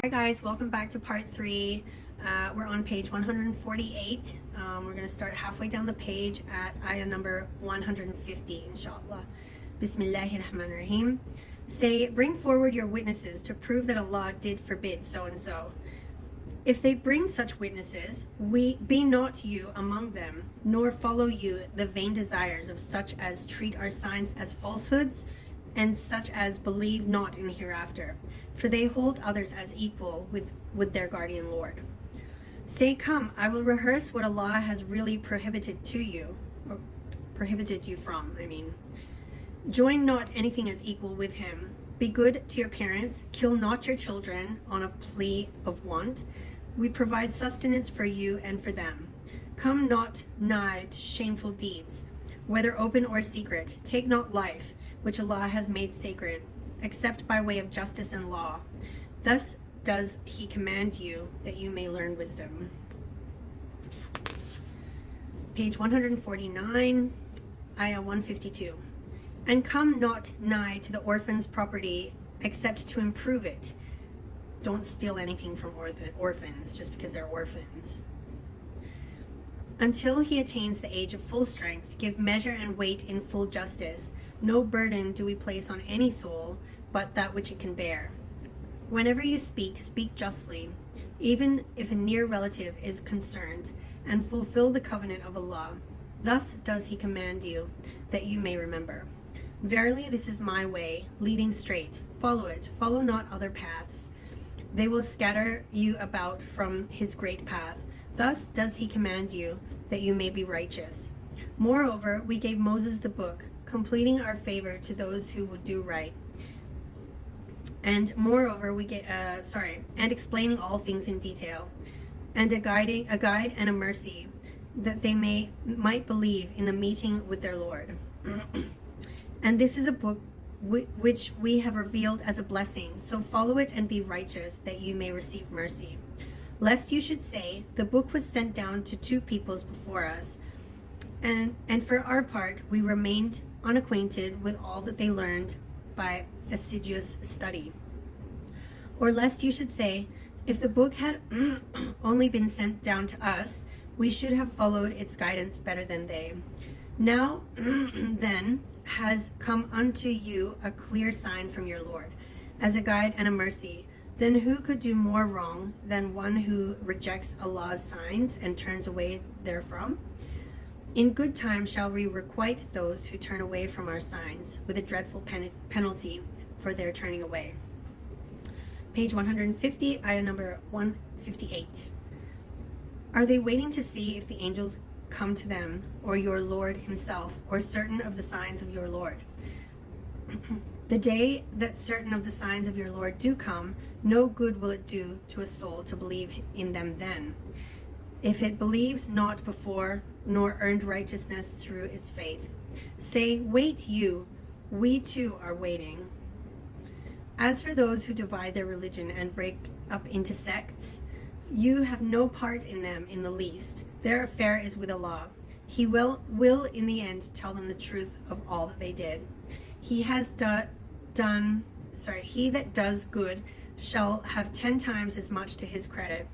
Hi guys, welcome back to part 3. We're on page 148. We're going to start halfway down the page at ayah number 150, inshaAllah. Bismillahirrahmanirrahim. Say, bring forward your witnesses to prove that Allah did forbid so and so. If they bring such witnesses, be not you among them, nor follow you the vain desires of such as treat our signs as falsehoods, and such as believe not in hereafter, for they hold others as equal with their guardian Lord. Say, come, I will rehearse what Allah has really prohibited you from. Join not anything as equal with him. Be good to your parents. Kill not your children on a plea of want. We provide sustenance for you and for them. Come not nigh to shameful deeds, whether open or secret. Take not life, which Allah has made sacred, except by way of justice and law. Thus does he command you, that you may learn wisdom. Page 149, ayah 152. And come not nigh to the orphan's property, except to improve it. Don't steal anything from orphans just because they're orphans. Until he attains the age of full strength, give measure and weight in full justice. No burden do we place on any soul but that which it can bear. Whenever you speak, speak justly, even if a near relative is concerned, and fulfill the covenant of Allah. Thus does he command you, that you may remember. Verily, this is my way, leading straight. Follow it. Follow not other paths. They will scatter you about from his great path. Thus does he command you, that you may be righteous. Moreover, we gave Moses the book, completing our favor to those who would do right. And moreover, and explaining all things in detail, and a guide and a mercy, that they might believe in the meeting with their Lord. And this is a book which we have revealed as a blessing, so follow it and be righteous, that you may receive mercy. Lest you should say, the book was sent down to two peoples before us, and for our part we remained unacquainted with all that they learned by assiduous study. Or lest you should say, if the book had only been sent down to us, we should have followed its guidance better than they. Now then has come unto you a clear sign from your Lord, as a guide and a mercy. Then who could do more wrong than one who rejects Allah's signs and turns away therefrom? In good time shall we requite those who turn away from our signs, with a dreadful penalty for their turning away. Page 150, ayah number 158. Are they waiting to see if the angels come to them, or your Lord himself, or certain of the signs of your Lord? The day that certain of the signs of your Lord do come, no good will it do to a soul to believe in them then, if it believes not before, nor earned righteousness through its faith. Say, wait you, we too are waiting. As for those who divide their religion and break up into sects, you have no part in them in the least. Their affair is with Allah. He will in the end tell them the truth of all that they did. He that does good shall have 10 times as much to his credit.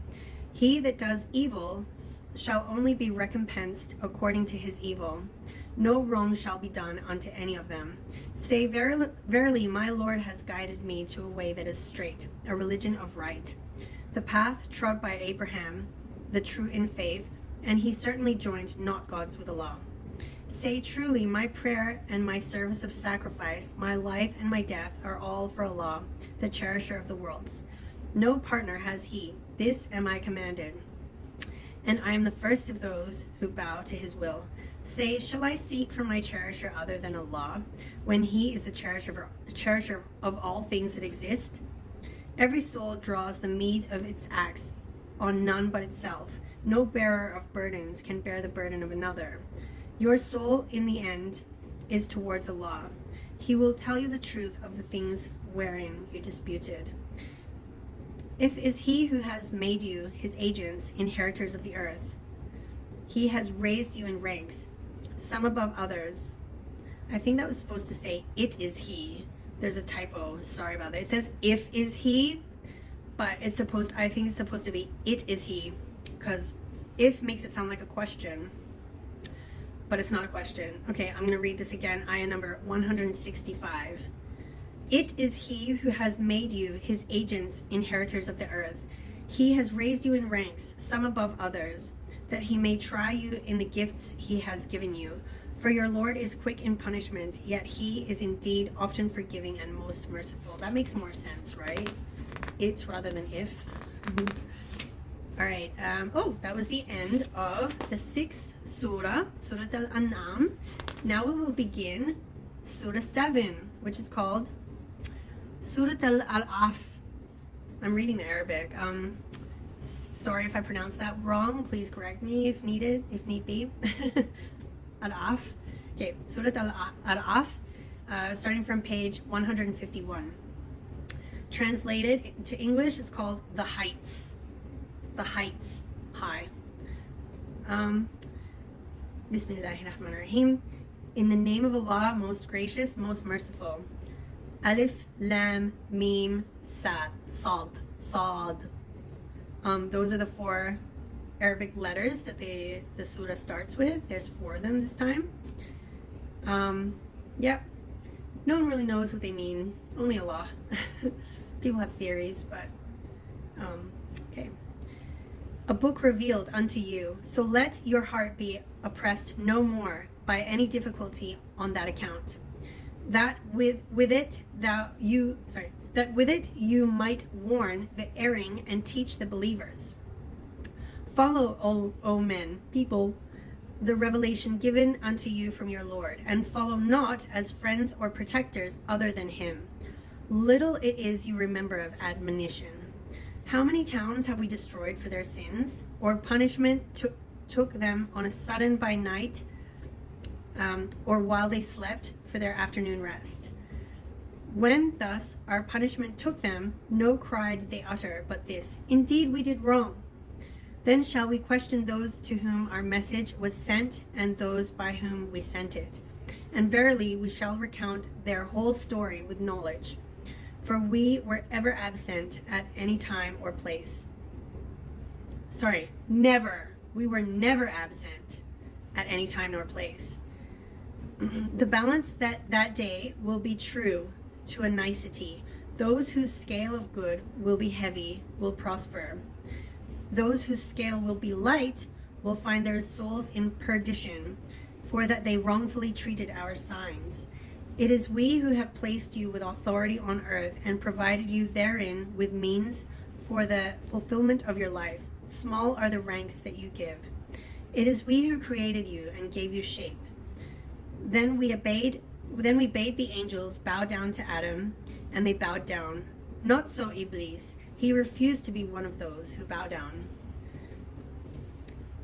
He that does evil shall only be recompensed according to his evil. No wrong shall be done unto any of them. Say, verily, my Lord has guided me to a way that is straight, a religion of right, the path trod by Abraham, the true in faith, and he certainly joined not gods with Allah. Say, truly, my prayer and my service of sacrifice, my life and my death are all for Allah, the cherisher of the worlds. No partner has he. This am I commanded, and I am the first of those who bow to his will. Say, shall I seek for my cherisher other than Allah, when he is the cherisher of all things that exist? Every soul draws the meed of its acts on none but itself. No bearer of burdens can bear the burden of another. Your soul in the end is towards Allah. He will tell you the truth of the things wherein you disputed. If is he who has made you his agents, inheritors of the earth. He has raised you in ranks, some above others. I think that was supposed to say, it is he. There's a typo, sorry about that. It says, if is he, but I think it's supposed to be it is he, because if makes it sound like a question, but it's not a question. Okay, I'm going to read this again. Ayah number 165. It is he who has made you his agents, inheritors of the earth. He has raised you in ranks, some above others, that he may try you in the gifts he has given you. For your Lord is quick in punishment, yet he is indeed often forgiving and most merciful. That makes more sense, right? It rather than if. All right. That was the end of the 6th surah, Surah Al-An'am. Now we will begin Surah 7, which is called Surah Al-Af. I'm reading the Arabic. Sorry if I pronounced that wrong. Please correct me if need be. Al-Af. Okay, Surah Al-Af, starting from page 151. Translated to English, it's called The Heights. The Heights. High. Bismillahirrahmanirrahim. In the name of Allah, most gracious, most merciful. Alif, Lam, Mim, Sad. Those are the 4 Arabic letters that the surah starts with. There's 4 of them this time. Yep. No one really knows what they mean. Only Allah. People have theories, but okay. A book revealed unto you, so let your heart be oppressed no more by any difficulty on that account. That with it you might warn the erring and teach the believers. Follow, O men, people, the revelation given unto you from your Lord, and follow not as friends or protectors other than him. Little it is you remember of admonition. How many towns have we destroyed for their sins, or punishment took them on a sudden by night, or while they slept for their afternoon rest? When thus our punishment took them, no cry did they utter, but this, indeed we did wrong. Then shall we question those to whom our message was sent, and those by whom we sent it. And verily we shall recount their whole story with knowledge. For we were ever absent at any time or place. Never. We were never absent at any time nor place. The balance that day will be true to a nicety. Those whose scale of good will be heavy will prosper. Those whose scale will be light will find their souls in perdition, for that they wrongfully treated our signs. It is we who have placed you with authority on earth and provided you therein with means for the fulfillment of your life. Small are the ranks that you give. It is we who created you and gave you shape. Then we bade the angels bow down to Adam, and they bowed down. Not so Iblis. He refused to be one of those who bow down.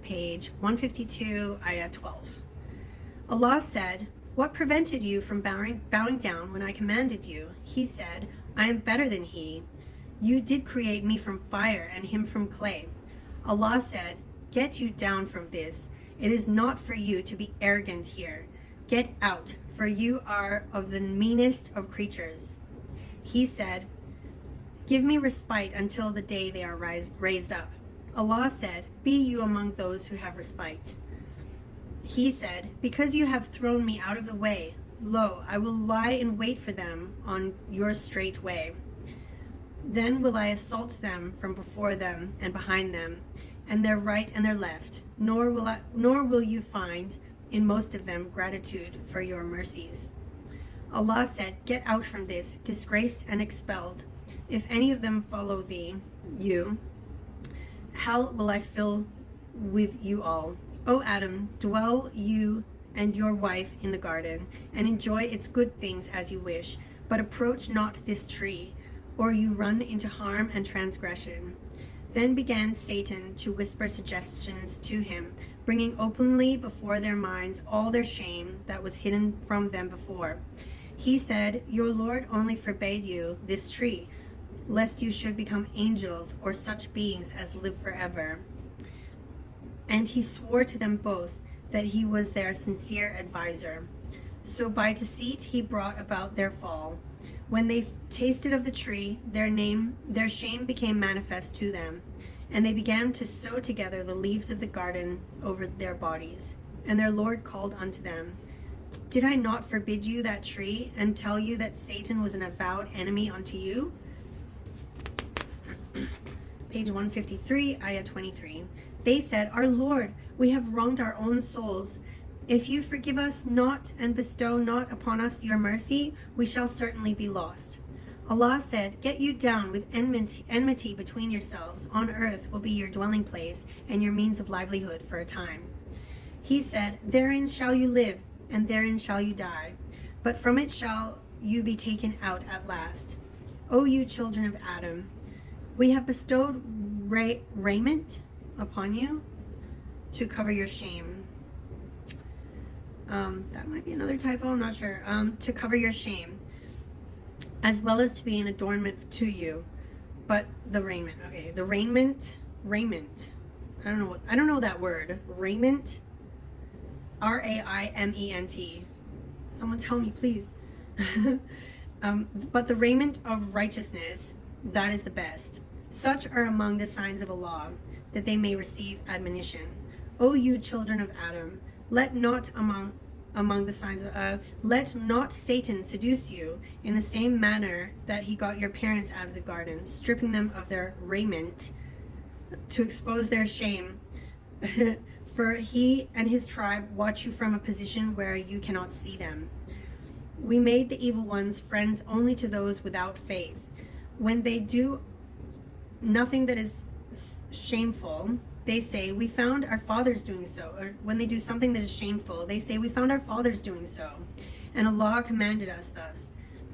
Page 152, Ayah 12. Allah said, what prevented you from bowing down when I commanded you? He said, I am better than he. You did create me from fire and him from clay. Allah said, get you down from this. It is not for you to be arrogant here. Get out, for you are of the meanest of creatures. He said, give me respite until the day they are raised up. Allah said, be you among those who have respite. He said, because you have thrown me out of the way, lo, I will lie in wait for them on your straight way. Then will I assault them from before them and behind them, and their right and their left, nor will you find in most of them gratitude for your mercies. Allah said, get out from this, disgraced and expelled. If any of them follow you, hell will I fill with you all. O Adam, dwell you and your wife in the garden, and enjoy its good things as you wish, but approach not this tree, or you run into harm and transgression. Then began Satan to whisper suggestions to him, bringing openly before their minds all their shame that was hidden from them before. He said, your Lord only forbade you this tree, lest you should become angels or such beings as live forever. And he swore to them both that he was their sincere advisor. So by deceit he brought about their fall. When they tasted of the tree, their shame became manifest to them, and they began to sew together the leaves of the garden over their bodies. And their Lord called unto them, Did I not forbid you that tree, and tell you that Satan was an avowed enemy unto you? Page 153, ayah 23. They said, Our Lord, we have wronged our own souls. If you forgive us not and bestow not upon us your mercy, we shall certainly be lost. Allah said, Get you down with enmity between yourselves. On earth will be your dwelling place and your means of livelihood for a time. He said, Therein shall you live, and therein shall you die. But from it shall you be taken out at last. O you children of Adam, we have bestowed raiment upon you to cover your shame. That might be another typo, I'm not sure. To cover your shame, as well as to be an adornment to you. But the raiment, okay, the raiment. I don't know that word. Raiment. R-A-I-M-E-N-T. Someone tell me, please. But the raiment of righteousness, that is the best. Such are among the signs of Allah, that they may receive admonition. O you children of Adam, let not among the signs of let not Satan seduce you in the same manner that he got your parents out of the garden, stripping them of their raiment to expose their shame. For he and his tribe watch you from a position where you cannot see them. We made the evil ones friends only to those without faith. When they do nothing that is shameful, they say, We found our fathers doing so. Or when they do something that is shameful, they say, We found our fathers doing so, and Allah commanded us thus.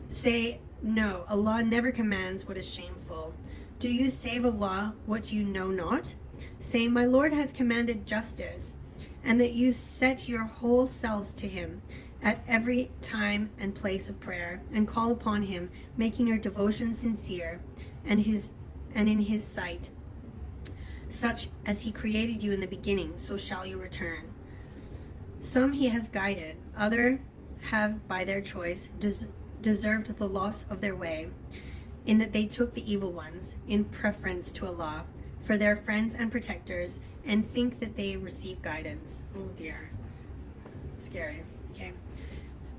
Say, No, Allah never commands what is shameful. Do you save Allah what you know not? Say, My Lord has commanded justice, and that you set your whole selves to Him at every time and place of prayer, and call upon Him, making your devotion sincere, and in His sight, such as He created you in the beginning, so shall you return. Some He has guided, other have by their choice deserved the loss of their way, in that they took the evil ones in preference to Allah for their friends and protectors, and think that they receive guidance. Oh dear, scary. Okay,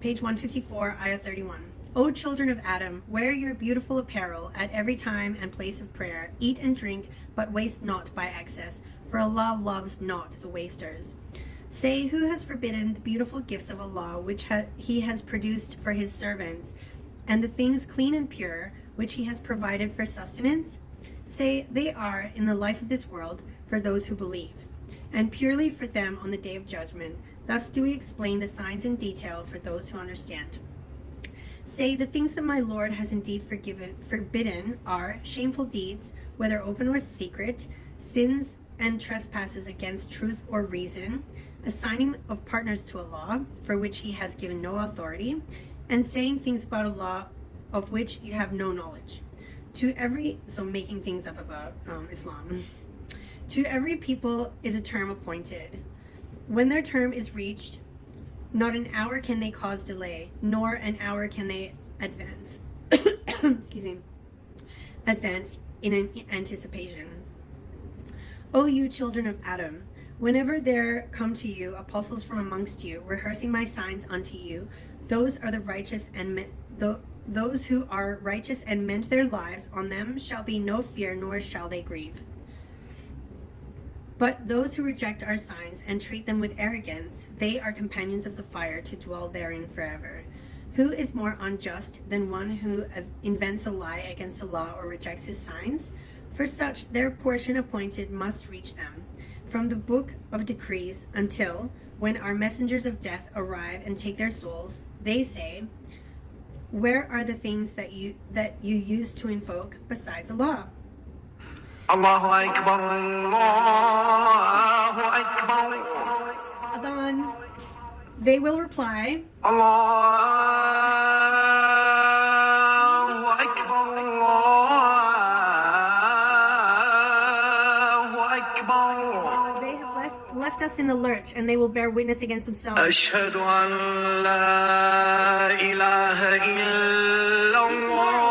page 154, ayah 31. O children of Adam, wear your beautiful apparel at every time and place of prayer. Eat and drink, but waste not by excess, for Allah loves not the wasters. Say, who has forbidden the beautiful gifts of Allah, which He has produced for His servants, and the things clean and pure, which He has provided for sustenance? Say, they are in the life of this world for those who believe, and purely for them on the day of judgment. Thus do we explain the signs in detail for those who understand. Say, the things that my Lord has indeed forbidden are shameful deeds, whether open or secret, sins and trespasses against truth or reason, assigning of partners to Allah, for which He has given no authority, and saying things about Allah of which you have no knowledge. So making things up about Islam. To every people is a term appointed. When their term is reached, not an hour can they cause delay, nor an hour can they advance. Excuse me. Advance in an anticipation. O you children of Adam, whenever there come to you apostles from amongst you, rehearsing my signs unto you, those are the righteous and those who are righteous and mend their lives, on them shall be no fear, nor shall they grieve. But those who reject our signs and treat them with arrogance, they are companions of the fire to dwell therein forever. Who is more unjust than one who invents a lie against Allah or rejects His signs? For such their portion appointed must reach them from the book of decrees until, when our messengers of death arrive and take their souls, they say, Where are the things that you used to invoke besides Allah? Allahu Akbar, Allahu Akbar. Adhan. They will reply, Allahu Akbar, Allahu Akbar. They have left us in the lurch, and they will bear witness against themselves. أشهد أن لا إله إلا الله